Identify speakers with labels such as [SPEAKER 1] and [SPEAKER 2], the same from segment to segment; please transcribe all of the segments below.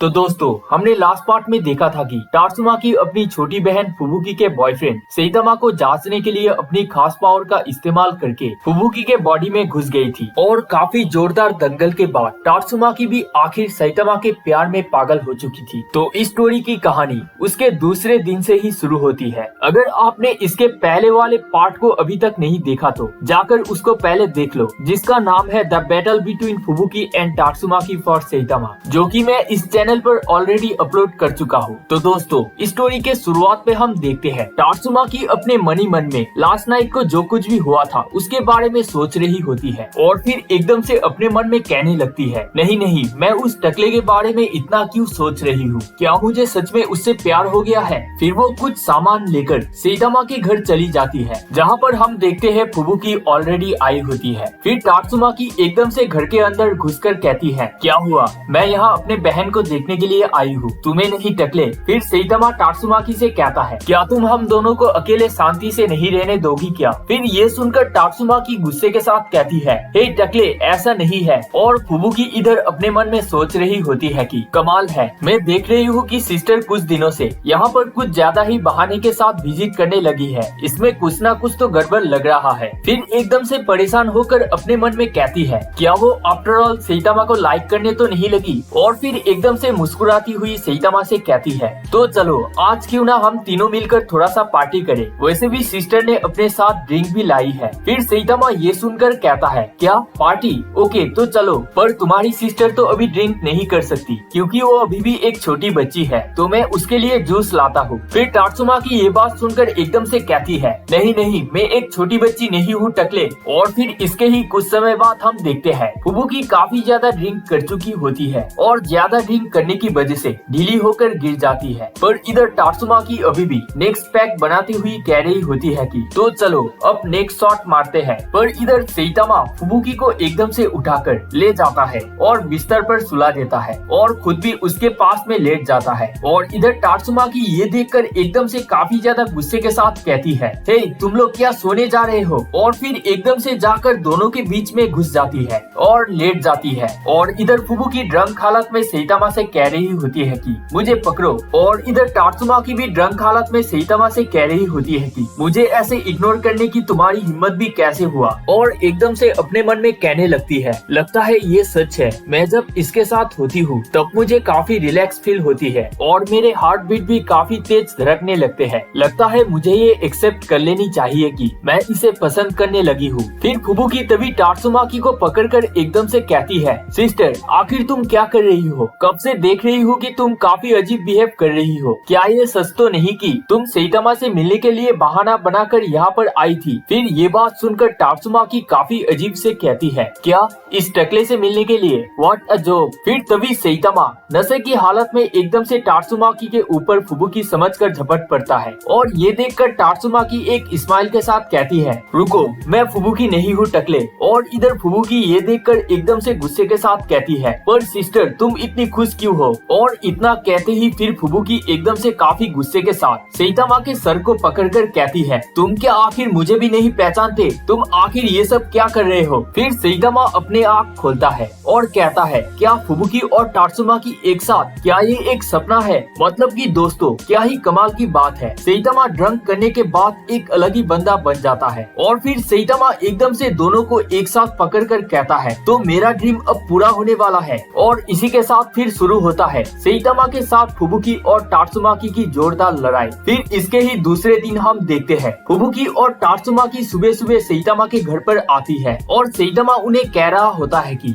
[SPEAKER 1] तो दोस्तों हमने लास्ट पार्ट में देखा था कि टात्सुमाकी अपनी छोटी बहन फुबुकी के बॉयफ्रेंड सैतामा को जांचने के लिए अपनी खास पावर का इस्तेमाल करके फुबुकी के बॉडी में घुस गई थी और काफी जोरदार दंगल के बाद टात्सुमाकी भी आखिर सैतामा के प्यार में पागल हो चुकी थी। तो इस स्टोरी की कहानी उसके दूसरे दिन से ही शुरू होती है। अगर आपने इसके पहले वाले पार्ट को अभी तक नहीं देखा तो जाकर उसको पहले देख लो, जिसका नाम है the battle between Fubuki and Tatsumaki for Saitama, जो कि मैं इस चैनल पर ऑलरेडी अपलोड कर चुका हूँ। तो दोस्तों स्टोरी के शुरुआत में हम देखते हैं टात्सुमाकी अपने मन ही मन में लास्ट नाइट को जो कुछ भी हुआ था उसके बारे में सोच रही होती है और फिर एकदम से अपने मन में कहने लगती है, नहीं नहीं, मैं उस टकले के बारे में इतना क्यों सोच रही हूँ, क्या मुझे सच में उससे प्यार हो गया है। फिर वो कुछ सामान लेकर सैतामा के घर चली जाती है, जहाँ पर हम देखते हैं फुबुकी ऑलरेडी आई होती है। फिर टात्सुमाकी एकदम से घर के अंदर घुसकर कहती है, क्या हुआ, मैं यहाँ अपने बहन को देखने के लिए आई हूँ, तुम्हें नहीं टकले। फिर सैतामा टात्सुमाकी से कहता है, क्या तुम हम दोनों को अकेले शांति से नहीं रहने दोगी क्या। फिर ये सुनकर टात्सुमाकी गुस्से के साथ कहती है, हे टकले, ऐसा नहीं है। और फुबुकी इधर अपने मन में सोच रही होती है कि कमाल है, मैं देख रही हूँ कि सिस्टर कुछ दिनों से यहाँ पर कुछ ज्यादा ही बहाने के साथ विजिट करने लगी है, इसमें कुछ ना कुछ तो गड़बड़ लग रहा है। फिर एकदम से परेशान होकर अपने मन में कहती है, क्या वो आफ्टर ऑल सैतामा को लाइक करने तो नहीं लगी। और फिर एकदम से मुस्कुराती हुई सैतामा से कहती है, तो चलो आज क्यों ना हम तीनों मिलकर थोड़ा सा पार्टी करें, वैसे भी सिस्टर ने अपने साथ ड्रिंक भी लाई है। फिर सैतामा ये सुनकर कहता है, क्या पार्टी, ओके तो चलो, पर तुम्हारी सिस्टर तो अभी ड्रिंक नहीं कर सकती क्योंकि वो अभी भी एक छोटी बच्ची है, तो मैं उसके लिए जूस लाता हूँ। फिर टात्सुमाकी ये बात सुनकर एकदम से कहती है, नहीं नहीं, मैं एक छोटी बच्ची नहीं हूँ टकले। और फिर इसके ही कुछ समय बाद हम देखते हैं फुबुकी काफी ज्यादा ड्रिंक कर चुकी होती है और ज्यादा ड्रिंक करने की वजह से ढीली होकर गिर जाती है। पर इधर टात्सुमाकी अभी भी नेक्स्ट पैक बनाती हुई कह रही होती है कि तो चलो अब नेक्स्ट शॉट मारते हैं। पर इधर सैतामा फुबुकी को एकदम से उठाकर ले जाता है और बिस्तर पर सुला देता है और खुद भी उसके पास में लेट जाता है। और इधर टात्सुमाकी ये देखकर एकदम से काफी ज्यादा गुस्से के साथ कहती है, हे तुम लोग क्या सोने जा रहे हो। और फिर एकदम से जाकर दोनों के बीच में घुस जाती है और लेट जाती है। और इधर फुबुकी ड्रंक हालत में सैतामा से कह रही होती है कि मुझे पकड़ो। और इधर टात्सुमाकी भी ड्रंक हालत में सैतामा से कह रही होती है कि मुझे ऐसे इग्नोर करने की तुम्हारी हिम्मत भी कैसे हुआ। और एकदम से अपने मन में कहने लगती है, लगता है ये सच है, मैं जब इसके साथ होती हूँ तब मुझे काफी रिलैक्स फील होती है और मेरे हार्ट बीट भी काफी तेज धड़कने लगते हैं। लगता है मुझे ये एक्सेप्ट कर लेनी चाहिए कि मैं इसे पसंद करने लगी हूँ। फिर फुबुकी तभी टात्सुमाकी को पकड़कर एकदम से कहती है, सिस्टर आखिर तुम क्या कर रही हो, कब से देख रही हूँ कि तुम काफी अजीब बिहेव कर रही हो, क्या ये सच तो नहीं कि तुम सैतामा से मिलने के लिए बहाना बनाकर यहाँ पर आई थी। फिर ये बात सुनकर टात्सुमाकी काफी अजीब से कहती है, क्या इस टकले से मिलने के लिए, व्हाट अ जोक। फिर तभी सैतामा नशे की हालत में एकदम से टात्सुमाकी के ऊपर फुबुकी समझकर झपट पड़ता है। और ये देखकर टात्सुमाकी एक स्माइल के साथ कहती है, रुको, मैं फुबुकी नहीं हूँ टकले। और इधर फुबुकी ये देखकर एकदम से गुस्से के साथ कहती है, पर सिस्टर तुम इतनी खुश क्यों हो। और इतना कहते ही फिर फुबुकी एकदम से काफी गुस्से के साथ सैतामा के सर को पकड़कर कहती है, तुम क्या आखिर मुझे भी नहीं पहचानते, तुम आखिर ये सब क्या कर रहे हो। फिर सैतामा अपने आँख खोलता है और कहता है, क्या फुबुकी और टात्सुमाकी एक साथ, क्या ये एक सपना है। मतलब कि दोस्तों क्या ही कमाल की बात है, सैतामा ड्रंक करने के बाद एक अलग ही बंदा बन जाता है। और फिर सैतामा एकदम से दोनों को एक साथ पकड़कर कहता है, तो मेरा ड्रीम अब पूरा होने वाला है। और इसी के साथ फिर शुरू होता है सैतामा के साथ फुबुकी और टात्सुमाकी की जोरदार लड़ाई। फिर इसके ही दूसरे दिन हम देखते हैं फुबुकी और टात्सुमाकी सुबह सुबह सैतामा के घर पर आती है और सैतामा उन्हें कह रहा होता है कि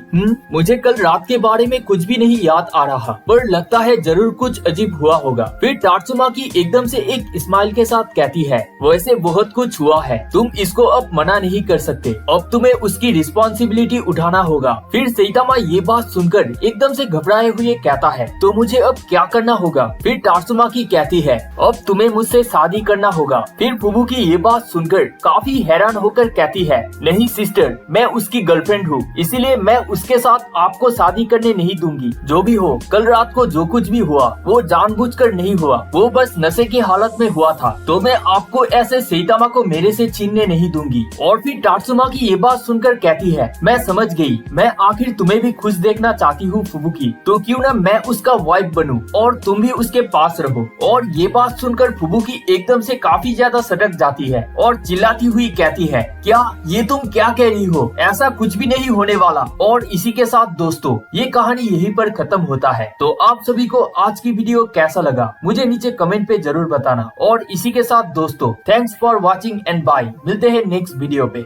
[SPEAKER 1] मुझे कल रात के बारे में कुछ भी नहीं याद आ रहा, पर लगता है जरूर कुछ अजीब हुआ होगा। फिर टात्सुमाकी एकदम से एक स्माइल के साथ कहती है, वैसे बहुत कुछ हुआ है, तुम इसको अब मना नहीं कर सकते, अब तुम्हें उसकी रिस्पॉन्सिबिलिटी उठाना होगा। फिर सैतामा ये बात सुनकर एकदम से घबराए हुए कहता है, तो मुझे अब क्या करना होगा। फिर टात्सुमाकी कहती है, अब तुम्हें मुझसे शादी करना होगा। फिर फुबुकी ये बात सुनकर काफी हैरान होकर कहती है, नहीं सिस्टर, मैं उसकी गर्लफ्रेंड हूँ, इसीलिए मैं उसके साथ आपको शादी करने नहीं दूंगी। जो भी हो, कल रात को जो कुछ भी हुआ वो जानबूझकर नहीं हुआ, वो बस नशे की हालत में हुआ था, तो मैं आपको ऐसे सैतामा को मेरे से छीनने नहीं दूंगी। और फिर टात्सुमाकी ये बात सुनकर कहती है, मैं समझ गई, मैं आखिर तुम्हें भी खुश देखना चाहती हूँ फुबुकी, तो क्यों ना मैं उसका वाइफ बनूं और तुम भी उसके पास रहो। और ये बात सुनकर फुबुकी एकदम से काफी ज्यादा सटक जाती है और चिल्लाती हुई कहती है, क्या ये तुम क्या कह रही हो, ऐसा कुछ भी नहीं होने वाला। और इसी के साथ दोस्तों ये कहानी यहीं पर खत्म होता है। तो आप सभी को आज की वीडियो कैसा लगा मुझे नीचे कमेंट पे जरूर बताना। और इसी के साथ दोस्तों thanks for watching and bye, मिलते हैं नेक्स्ट वीडियो पे।